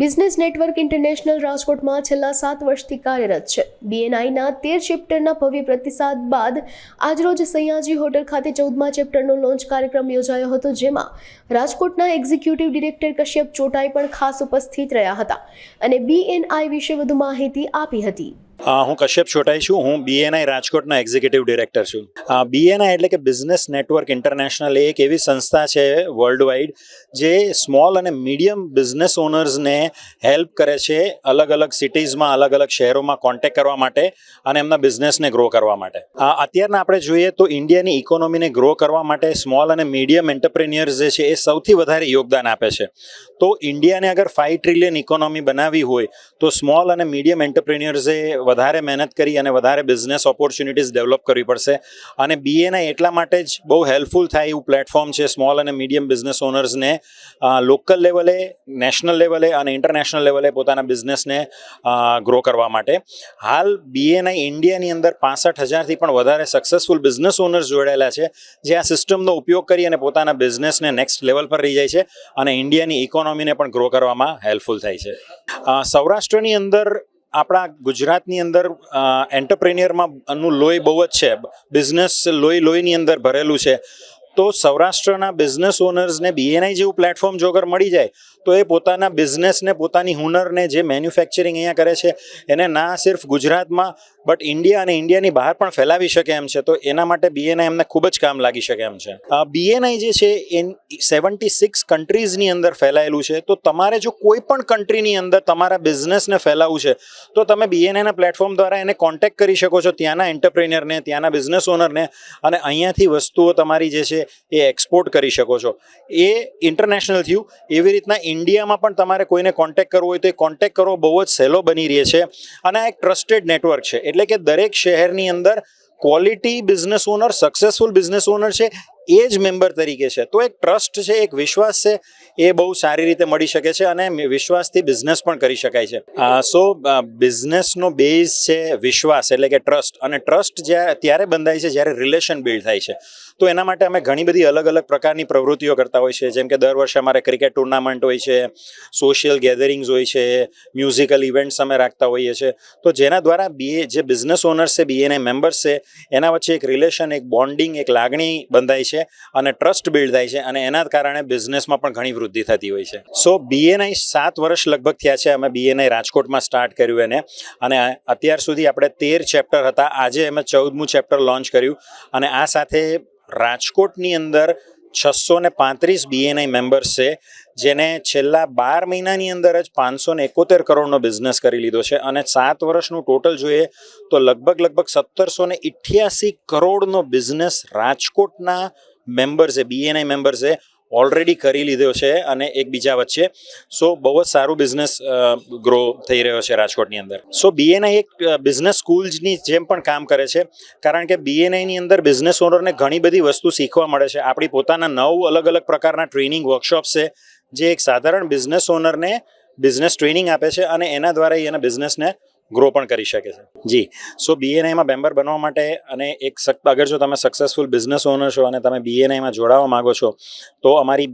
Business network international રાજકોટમાં છેલ્લા 7 વર્ષથી કાર્યરત છે. BNIના 13 ચેપ્ટરના ભવ્ય પ્રતિસાદ બાદ આજરોજ સયાજી હોટલ ખાતે 14મા ચેપ્ટરનો લોન્ચ કાર્યક્રમ યોજાયો હતો, જેમાં રાજકોટના એક્ઝિક્યુટિવ ડિરેક્ટર કશ્યપ ચોટાઈ પણ ખાસ ઉપસ્થિત રહ્યા હતા અને BNI વિશે વધુ માહિતી આપી હતી. હું કશ્યપ ચોટાઈ છું. હું BNI રાજકોટના એક્ઝિક્યુટિવ ડિરેક્ટર છું. BNI એટલે કે બિઝનેસ નેટવર્ક ઇન્ટરનેશનલ એક એવી સંસ્થા છે વર્લ્ડ વાઇડ જે સ્મોલ અને મીડિયમ બિઝનેસ ઓનર્સને હેલ્પ કરે છે અલગ અલગ સિટીઝમાં, અલગ અલગ શહેરોમાં કોન્ટેક્ટ કરવા માટે અને એમના બિઝનેસને ગ્રો કરવા માટે. અત્યારના આપણે જોઈએ તો ઇન્ડિયાની ઇકોનોમીને ગ્રો કરવા માટે સ્મોલ અને મીડિયમ એન્ટરપ્રેન્યોર્સ જે છે એ સૌથી વધારે યોગદાન આપે છે. તો ઇન્ડિયાને અગર 5 ટ્રિલિયન ઇકોનોમી બનાવવી હોય તો સ્મોલ અને મીડિયમ એન્ટરપ્રેન્યોર્સે વધારે મહેનત કરી અને વધારે બિઝનેસ ઓપોર્ચ્યુનિટીઝ ડેવલપ કરવી પડશે. અને BNI એટલા માટે જ બહુ હેલ્પફુલ થાય એવું પ્લેટફોર્મ છે સ્મોલ અને મીડિયમ બિઝનેસ ઓનર્સને લોકલ લેવલે, નેશનલ લેવલે અને ઇન્ટરનેશનલ લેવલે પોતાના બિઝનેસને ગ્રો કરવા માટે. હાલ BNI ઇન્ડિયાની અંદર 65,000થી પણ વધારે સક્સેસફુલ બિઝનેસ ઓનર્સ જોડાયેલા છે, જે આ સિસ્ટમનો ઉપયોગ કરી અને પોતાના બિઝનેસને નેક્સ્ટ લેવલ પર લઈ જાય છે અને ઇન્ડિયાની ઇકોનોમીને પણ ગ્રો કરવામાં હેલ્પફુલ થાય છે. સૌરાષ્ટ્રની અંદર, આપણા ગુજરાતની અંદર એન્ટરપ્રેન્યોરમાં લોહી બહુ જ છે, બિઝનેસ લોહીની અંદર ભરેલું છે. તો સૌરાષ્ટ્રના બિઝનેસ ઓનર્સને BNI જેવું પ્લેટફોર્મ જો અગર મળી જાય તો એ પોતાના બિઝનેસને, પોતાની હુનરને જે મેન્યુફેક્ચરિંગ અહીંયા કરે છે એને ના સિર્ફ ગુજરાતમાં બટ ઇન્ડિયા અને ઇન્ડિયાની બહાર પણ ફેલાવી શકે એમ છે. તો એના માટે BNI એમને ખૂબ જ કામ લાગી શકે એમ છે. BNI જે છે એ 76 કન્ટ્રીઝની અંદર ફેલાયેલું છે. તો તમારે જો કોઈ પણ કન્ટ્રીની અંદર તમારા બિઝનેસને ફેલાવવું છે તો તમે BNIના પ્લેટફોર્મ દ્વારા એને કોન્ટેક્ટ કરી શકો છો, ત્યાંના એન્ટરપ્રેન્યોરને, ત્યાંના બિઝનેસ ઓનરને, અને અહીંયાથી વસ્તુઓ તમારી જે છે એ એક્સપોર્ટ કરી શકો છો. એ ઇન્ટરનેશનલ થયું. એવી રીતના ઇન્ડિયામાં પણ તમારે કોઈને કોન્ટેક્ટ કરવો હોય તો એ કોન્ટેક્ટ કરવો બહુ જ સહેલો બની રહે છે. અને આ એક ટ્રસ્ટેડ નેટવર્ક છે, એટલે કે દરેક શહેરની અંદર quality business owner, successful business owner છે એ જ મેમ્બર તરીકે છે. તો એક ટ્રસ્ટ છે, એક વિશ્વાસ છે, એ બહુ સારી રીતે મળી શકે છે અને વિશ્વાસથી બિઝનેસ પણ કરી શકાય છે. બિઝનેસનો બેઝ છે વિશ્વાસ, એટલે કે ટ્રસ્ટ. અને ટ્રસ્ટ ત્યારે બંધાય છે જ્યારે રિલેશન બિલ્ડ થાય છે. તો એના માટે અમે ઘણી બધી અલગ અલગ પ્રકારની પ્રવૃત્તિઓ કરતા હોય છે, જેમ કે દર વર્ષે અમારે ક્રિકેટ ટુર્નામેન્ટ હોય છે, સોશિયલ ગેધરિંગ્સ હોય છે, મ્યુઝિકલ ઇવેન્ટ્સ અમે રાખતા હોઈએ છીએ. તો જેના દ્વારા જે બિઝનેસ ઓનર્સ છે, BNI મેમ્બર્સ છે, એના વચ્ચે એક રિલેશન, એક બોન્ડિંગ, એક લાગણી બંધાય છે અને ટ્રસ્ટ બિલ્ડ થાય છે અને એના કારણે બિઝનેસમાં પણ ઘણી વૃદ્ધિ થતી હોય છે. BNI 7 વર્ષ લગભગ થયા છે અમે BNI રાજકોટમાં સ્ટાર્ટ કર્યું એને, અને અત્યાર સુધી આપણે 13 ચેપ્ટર હતા. આજે અમે 14મું ચેપ્ટર લોન્ચ કર્યું અને આ સાથે રાજકોટની અંદર 635 BNI મેમ્બર્સ છે, જેને છેલ્લા 12 મહિનાની અંદર જ 571 કરોડનો બિઝનેસ કરી લીધો છે. અને 7 વર્ષનું ટોટલ જોઈએ તો લગભગ 1788 કરોડનો બિઝનેસ રાજકોટના મેમ્બર્સે, BNI મેમ્બર્સે ઓલરેડી કરી લીધો છે અને એકબીજા વચ્ચે. બહુ જ સારું બિઝનેસ ગ્રો થઈ રહ્યો છે રાજકોટની અંદર. BNI એક બિઝનેસ સ્કૂલ્સની જેમ પણ કામ કરે છે, કારણ કે BNIની અંદર બિઝનેસ ઓનરને ઘણી બધી વસ્તુ શીખવા મળે છે. આપણી પોતાના 9 અલગ અલગ પ્રકારના ટ્રેનિંગ વર્કશોપ છે, જે એક સાધારણ બિઝનેસ ઓનરને બિઝનેસ ટ્રેનિંગ આપે છે અને એના દ્વારા એના બિઝનેસને ગ્રો પણ કરી શકે છે. જી. BNIમાં મેમ્બર બનવા માટે અને અગર જો તમે સક્સેસફુલ બિઝનેસ ઓનર છો અને તમે BNIમાં જોડાવા માંગો છો તો અમારી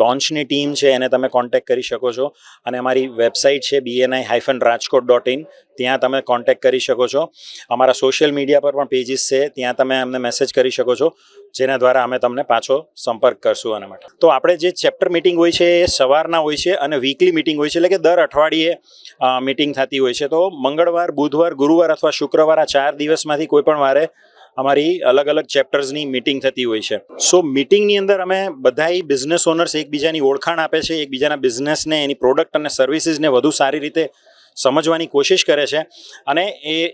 લોન્ચની ટીમ છે એને તમે કોન્ટેક્ટ કરી શકો છો. અને અમારી વેબસાઇટ છે BNI-rajkot.in, ત્યાં તમે કોન્ટેક્ટ કરી શકો છો. અમારા સોશિયલ મીડિયા પર પણ પેજીસ છે, ત્યાં તમે અમને મેસેજ કરી શકો છો, જેના દ્વારા અમે તમને પાછો સંપર્ક કરશું આના માટે. તો આપણે જે ચેપ્ટર મિટિંગ હોય છે એ સવારના હોય છે અને વીકલી મિટિંગ હોય છે, એટલે કે દર અઠવાડિયે મિટિંગ થતી હોય છે. તો મંગળવાર, બુધવાર, ગુરુવાર અથવા શુક્રવાર, આ 4 દિવસમાંથી કોઈ પણ વારે અમારી અલગ અલગ ચેપ્ટર્સની મિટિંગ થતી હોય છે. મિટિંગની અંદર અમે બધાય બિઝનેસ ઓનર્સ એકબીજાની ઓળખાણ આપે છે, એકબીજાના બિઝનેસને, એની પ્રોડક્ટ અને સર્વિસીસને વધુ સારી રીતે સમજવાની કોશિશ કરે છે. અને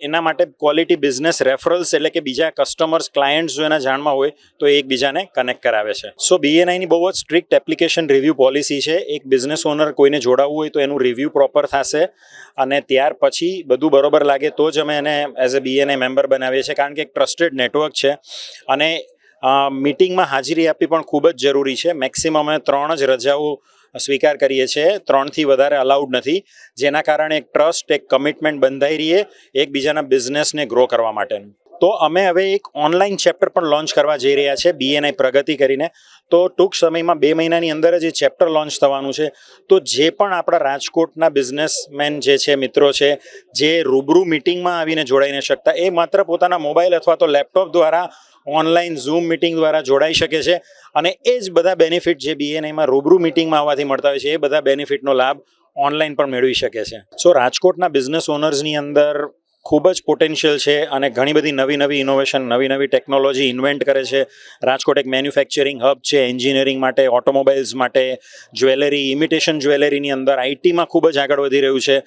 એના માટે ક્વોલિટી બિઝનેસ રેફરલ્સ, એટલે કે બીજા કસ્ટમર્સ, ક્લાયન્ટ્સ જો એના જાણમાં હોય તો એકબીજાને કનેક્ટ કરાવે છે. BNIની બહુ જ સ્ટ્રિક્ટ એપ્લિકેશન રિવ્યૂ પોલિસી છે. એક બિઝનેસ ઓનર કોઈને જોડાવવું હોય તો એનું રિવ્યૂ પ્રોપર થશે અને ત્યાર પછી બધું બરોબર લાગે તો જ અમે એને એઝ અ BNI મેમ્બર બનાવીએ છીએ, કારણ કે એક ટ્રસ્ટેડ નેટવર્ક છે. અને મિટિંગમાં હાજરી આપવી પણ ખૂબ જ જરૂરી છે. મેક્સિમમ અમે 3 જ રજાઓ સ્વીકાર કરીએ છીએ, 3થી વધારે અલાઉડ નથી, જેના કારણે એક ટ્રસ્ટ, એક કમિટમેન્ટ બંધાઈ રહીએ એકબીજાના બિઝનેસને ગ્રો કરવા માટેનું. તો અમે હવે એક ઓનલાઈન ચેપ્ટર પણ લોન્ચ કરવા જઈ રહ્યા છે BNI પ્રગતિ કરીને. તો ટૂંક સમયમાં 2 મહિનાની અંદર જ એ ચેપ્ટર લોન્ચ થવાનું છે. તો જે પણ આપણા રાજકોટના બિઝનેસમેન જે છે, મિત્રો છે, જે રૂબરૂ મિટિંગમાં આવીને જોડાઈ ન શકતા, એ માત્ર પોતાના મોબાઈલ અથવા તો લેપટોપ દ્વારા ઓનલાઈન ઝૂમ મિટિંગ દ્વારા જોડાઈ શકે છે અને એ જ બધા બેનિફિટ જે BNIમાં રૂબરૂ મિટિંગમાં આવવાથી મળતા હોય છે, એ બધા બેનિફિટનો લાભ ઓનલાઈન પણ મેળવી શકે છે. સો રાજકોટના બિઝનેસ ઓનર્સની અંદર ખૂબ જ પોટેન્શિયલ છે અને ઘણી બધી નવી ઇનોવેશન, નવી ટેકનોલોજી ઇન્વેન્ટ કરે છે. રાજકોટ એક મેન્યુફેક્ચરિંગ હબ છે, એન્જિનિયરિંગ માટે, ઓટોમોબાઈલ્સ માટે, જ્વેલરી, ઇમિટેશન જ્વેલરીની અંદર, આઈટીમાં ખૂબ જ આગળ વધી રહ્યું છે.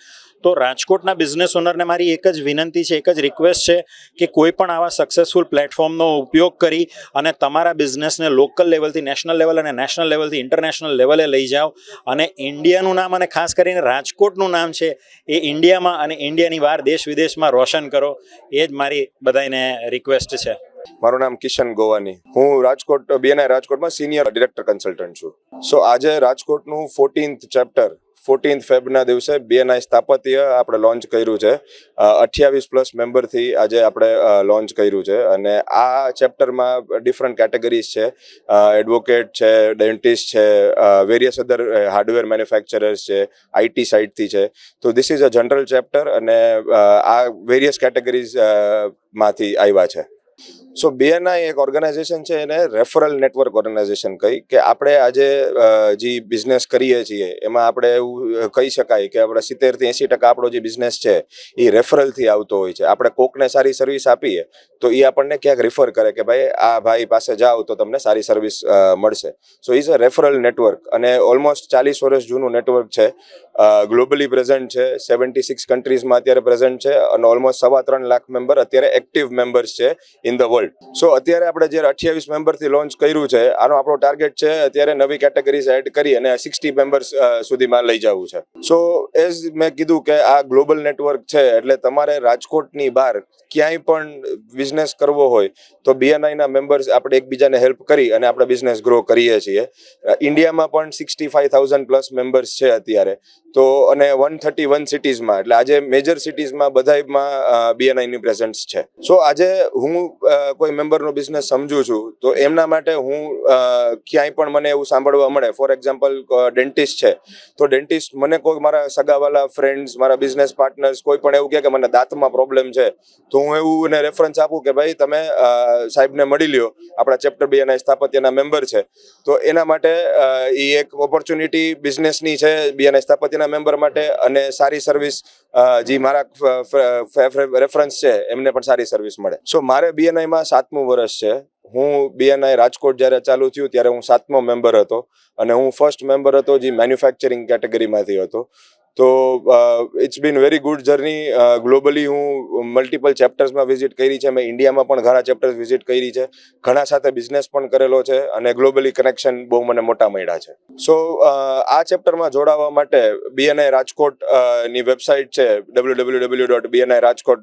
તો રાજકોટના બિઝનેસ ઓનરને મારી એક જ વિનંતી છે, એક જ રિક્વેસ્ટ છે કે કોઈ પણ આવા સક્સેસફુલ પ્લેટફોર્મનો ઉપયોગ કરી અને તમારા બિઝનેસને લોકલ લેવલથી નેશનલ લેવલ અને નેશનલ લેવલથી ઇન્ટરનેશનલ લેવલે લઈ જાઓ અને ઇન્ડિયાનું નામ અને ખાસ કરીને રાજકોટનું નામ છે એ ઇન્ડિયામાં અને ઇન્ડિયાની બહાર દેશ વિદેશમાં રોશન કરો. એ જ મારી બધાને રિક્વેસ્ટ છે. મારું નામ કિશન ગોવાની. હું રાજકોટ BNI રાજકોટમાં સિનિયર ડિરેક્ટર કન્સલ્ટન્ટ છું. સો આજે રાજકોટનું 14th ચેપ્ટર 14th ફેબના દિવસે BNI સ્થાપત્ય આપણે લોન્ચ કર્યું છે. 28+ મેમ્બરથી આજે આપણે લોન્ચ કર્યું છે અને આ ચેપ્ટરમાં ડિફરન્ટ કેટેગરીઝ છે. એડવોકેટ છે, ડેન્ટિસ્ટ છે, વેરિયસ અધર હાર્ડવેર મેન્યુફેક્ચરર્સ છે, IT સાઇડથી છે. તો this is a general chapter અને આ વેરિયસ કેટેગરીઝ માંથી આવ્યા છે. સો BNI એક ઓર્ગેનાઇઝેશન છે, એને રેફરલ નેટવર્ક ઓર્ગેનાઇઝેશન કહી કે આપણે આજે જે બિઝનેસ કરીએ છીએ એમાં આપણે એવું કહી શકાય કે આપણે 70-80% આપણો જે બિઝનેસ છે એ રેફરલથી આવતો હોય છે. આપણે કોકને સારી સર્વિસ આપીએ તો એ આપણને ક્યાંક રિફર કરે કે ભાઈ આ ભાઈ પાસે જાઓ તો તમને સારી સર્વિસ મળશે. સો ઇઝ અ રેફરલ નેટવર્ક અને ઓલમોસ્ટ 40 વર્ષ જૂનું નેટવર્ક છે. ગ્લોબલી પ્રેઝન્ટ છે, 76 કન્ટ્રીઝમાં અત્યારે પ્રેઝન્ટ છે અને ઓલમોસ્ટ 3.25 લાખ મેમ્બર અત્યારે એક્ટિવ મેમ્બર્સ છે ઇન ધ વર્લ્ડ. સો અત્યારે આપણે જે 28 મેમ્બરથી લોન્ચ કર્યું છે, આનો આપણો ટાર્ગેટ છે અત્યારે નવી કેટેગરીઝ એડ કરી અને 60 મેમ્બર્સ સુધીમાં લઈ જવું છે. સો એઝ મેં કીધું કે આ ગ્લોબલ નેટવર્ક છે એટલે તમારે રાજકોટની બહાર ક્યાંય પણ બિઝનેસ કરવો હોય તો BNIના મેમ્બર્સ આપણે એકબીજાને હેલ્પ કરી અને આપણે બિઝનેસ ગ્રો કરીએ છીએ. ઇન્ડિયામાં પણ 65,000+ મેમ્બર્સ છે અત્યારે. તો અને 131 સિટીઝમાં, એટલે આજે મેજર સિટીઝમાં બધામાં BNIની પ્રેઝન્સ છે. સો આજે હું કોઈ મેમ્બરનો બિઝનેસ સમજું છું તો એમના માટે હું ક્યાંય પણ મને એવું સાંભળવા મળે, ફોર એક્ઝામ્પલ ડેન્ટિસ્ટ છે તો ડેન્ટિસ્ટ મને કોઈ મારા સગાવાલા ફ્રેન્ડ્સ, મારા બિઝનેસ પાર્ટનર્સ કોઈ પણ એવું કહે કે મને દાંતમાં પ્રોબ્લેમ છે તો હું એવું એને રેફરન્સ આપું કે ભાઈ તમે સાહેબને મળી લ્યો, આપણા ચેપ્ટર BNI સ્થાપત્યના મેમ્બર છે. તો એના માટે એ એક ઓપોર્ચ્યુનિટી બિઝનેસની છે BNI સ્થાપત્યના મેમ્બર માટે અને સારી સર્વિસ જે મારા રેફરન્સ છે એમને પણ સારી સર્વિસ મળે. સો મારે BNIમાં 7મું વર્ષ છે. હું BNI રાજકોટ જ્યારે ચાલુ થયું ત્યારે હું 7મો મેમ્બર હતો અને હું ફર્સ્ટ મેમ્બર હતો જે મેન્યુફેક્ચરિંગ કેટેગરીમાંથી હતો. તો it's been very good journey. Globally હું મલ્ટિપલ ચેપ્ટર્સમાં વિઝિટ કરી છે. મેં ઇન્ડિયામાં પણ ઘણા ચેપ્ટર્સ વિઝિટ કરી છે, ઘણા સાથે બિઝનેસ પણ કરેલો છે અને ગ્લોબલી કનેક્શન બહુ મને મોટા મળ્યા છે. સો આ ચેપ્ટરમાં જોડાવા માટે BNI રાજકોટ ની વેબસાઇટ છે, www.bnirajkot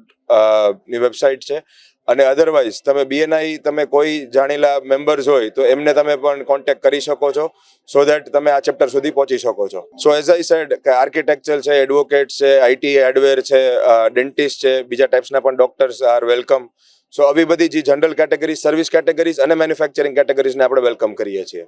ની વેબસાઇટ છે. અને અધરવાઇઝ તમે BNI તમે કોઈ જાણેલા મેમ્બર્સ હોય તો એમને તમે પણ કોન્ટેક્ટ કરી શકો છો સો દેટ તમે આ ચેપ્ટર સુધી પહોંચી શકો છો. સો એઝ આઈ સેડ કે આર્કિટેક્ચર છે, એડવોકેટ છે, IT હાર્ડવેર છે, ડેન્ટિસ્ટ છે, બીજા ટાઈપ્સના પણ ડોક્ટર્સ આર વેલકમ. સો આવી બધી જે જનરલ કેટેગરીઝ, સર્વિસ કેટેગરીઝ અને મેન્યુફેક્ચરિંગ કેટેગરીઝને આપણે વેલકમ કરીએ છીએ.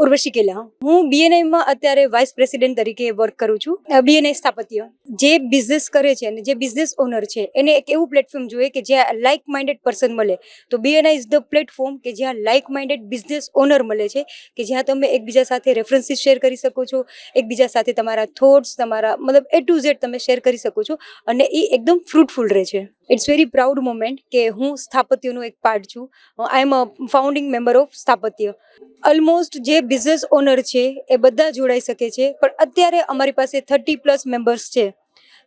ઉર્વશી કેલા. હું BNIમાં અત્યારે વાઇસ પ્રેસિડેન્ટ તરીકે વર્ક કરું છું. BNI સ્થાપત્ય જે બિઝનેસ કરે છે અને જે બિઝનેસ ઓનર છે એને એક એવું પ્લેટફોર્મ જોઈએ કે જ્યાં લાઇક માઇન્ડેડ પર્સન મળે. તો BNI ઇઝ ધ પ્લેટફોર્મ કે જ્યાં લાઇક માઇન્ડેડ બિઝનેસ ઓનર મળે છે, કે જ્યાં તમે એકબીજા સાથે રેફરન્સીસ શેર કરી શકો છો, એકબીજા સાથે તમારા થોટ્સ, તમારા મતલબ A to Z તમે શેર કરી શકો છો અને એ એકદમ ફ્રૂટફુલ રહે છે. ઇટ્સ વેરી પ્રાઉડ મોમેન્ટ કે હું સ્થાપત્યનું એક પાર્ટ છું. આઈ એમ અ ફાઉન્ડિંગ મેમ્બર ઓફ સ્થાપત્ય. ઓલમોસ્ટ જે બિઝનેસ ઓનર છે એ બધા જોડાઈ શકે છે, પણ અત્યારે અમારી પાસે 30+ મેમ્બર્સ છે.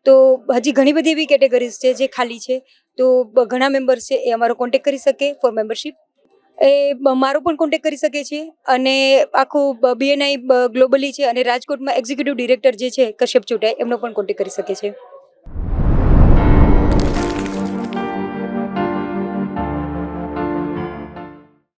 તો હજી ઘણી બધી એવી કેટેગરીઝ છે જે ખાલી છે. તો ઘણા મેમ્બર્સ છે એ અમારો કોન્ટેક્ટ કરી શકે ફોર મેમ્બરશિપ. એ મારો પણ કોન્ટેક્ટ કરી શકે છે અને આખું BNI ગ્લોબલી છે અને રાજકોટમાં એક્ઝિક્યુટિવ ડિરેક્ટર જે છે કશ્યપ ચુટાઈ, એમનો પણ કોન્ટેક્ટ કરી શકે છે.